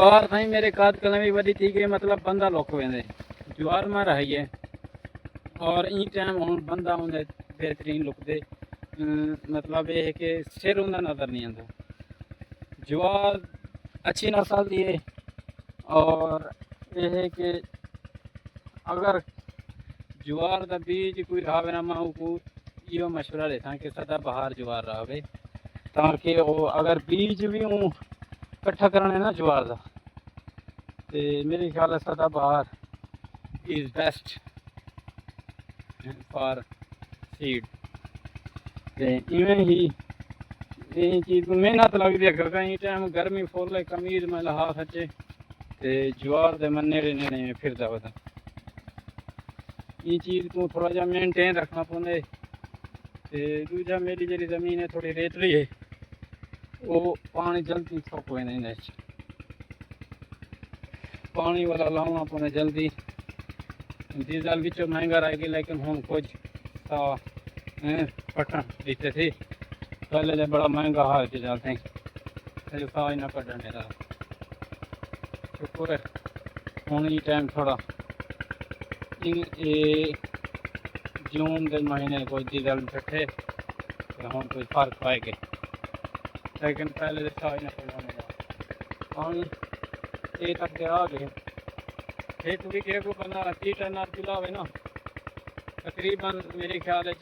ज्वार साईं मेरे काद कलम भी वधी थी कि मतलब बंदा लोक वेंदे ज्वार में रहिए और ई टाइम हुन बंदा उन्हें बेहतरीन लुक दे मतलब ये है कि सिर उन्हें नज़र नहीं आता। ज्वार अच्छी नस्ल दी है और ये है कि अगर ज्वार का बीज कोई रहा ना मां को यो मशवरा देता कि सदा बहार ज्वार रहे ताकि वो अगर बीज भी हूँ कट्ठा करना है ना ज्वार का तो मेरे ख्याल है सदा बहार इज़ बेस्ट फॉर सीड। इवें ही ये चीज़ को मेहनत लगती है कहीं टाइम गर्मी फुल कमीज में लहा सचे तो ज्वार के मैं नेड़े नेड़े में फिरता वता ये चीज़ को थोड़ा जा मेनटेन रखना पौंदे। दूजा मेरी जी जमीन है थोड़ी रेतली है वो पानी जल्दी सुक वेंदे पानी वाला लाना पौंदा जल्दी। डीजल विचों महंगा रह गया लेकिन हम कुछ पटन दीते थे पहले जो बड़ा महंगा हाल से जाते हैं सा ही ना कटन शुक्र है हूँ ये टाइम थोड़ा जून के महीने कोई डीजल बैठे तो हम कोई फर्क पाएगा लेकिन पहले तो सा ही ना कटन पानी ये तक आ गए एक वीके को बना 30 टन किला हुए ना तकरीबन मेरे ख्याल है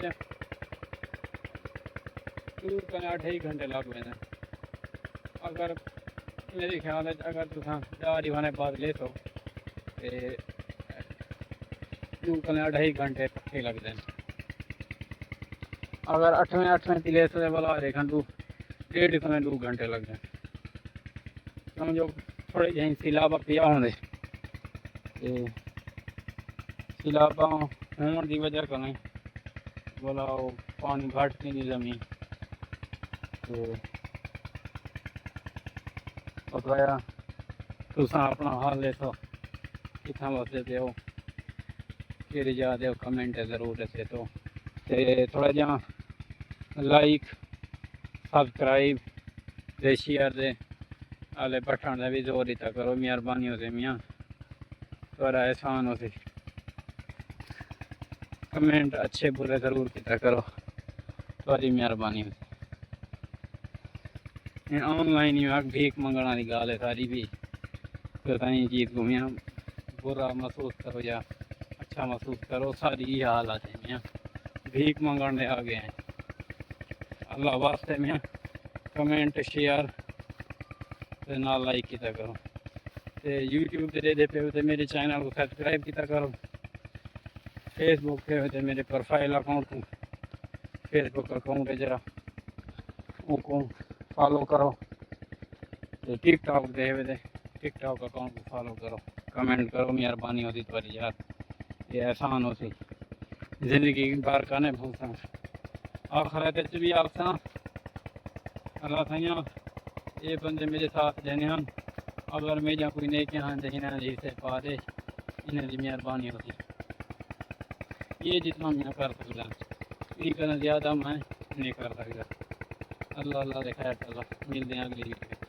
8 ही घंटे लग गए अगर मेरे ख्याल है अगर तुम 4 होने बाद ले तो 8 ही घंटे पक्के लग जाए अगर 8वें ले तो वाला देखा 1.5 घंटे लग जाए समझो थोड़े जहीं सिलाबा पिया होंगे सिलाबा होने की वजह करें बोला वो पानी घट नहीं जमीन तो बकाया तुसा अपना हाल ले तो कितना वास्ते दो कि जा दो कमेंट जरूर से तो थोड़ा जहाँ लाइक सब्सक्राइब दे शेयर दे आले बटन का भी जोर दिता करो मेहरबानी होते मियाँ थोड़ा एहसान होते कमेंट अच्छे बुरे ज़रूर किया करो थोड़ी मेहरबानी होती ऑनलाइन ही भीख मंगना की गाल है सारी भी तो सही चीज़ को मियाँ बुरा महसूस करो या अच्छा महसूस करो सारी ये हालात है मियाँ भीख मंगने आ गए हैं अल्लाह वास्ते मियाँ कमेंट शेयर ना लाइक किया करो तो यूट्यूब पे दे पे मेरे चैनल को सब्सक्राइब किया करो फेसबुक पे मेरे प्रोफाइल अकाउंट को फेसबुक अकाउंट है जरा उनको फॉलो करो तो टिकटॉक दे टिकटॉक अकाउंट को फॉलो करो कमेंट करो मेहरबानी होती तुम्हारी यार ये एहसान होती ज़िंदगी बार का नहीं भूलता आखिरत भी आसा अल्लाह सैया ये बंदे मेरे साथ देने हैं अगर मेरा कोई नेक यहाँ देखना जी से पा दे इन्हें की मेहरबानी होती ये जितना मैं कर सकता ये करना ज़्यादा मैं नहीं कर सकता अल्लाह अल्लाह दिखाया मिलते हैं अगली वीडियो।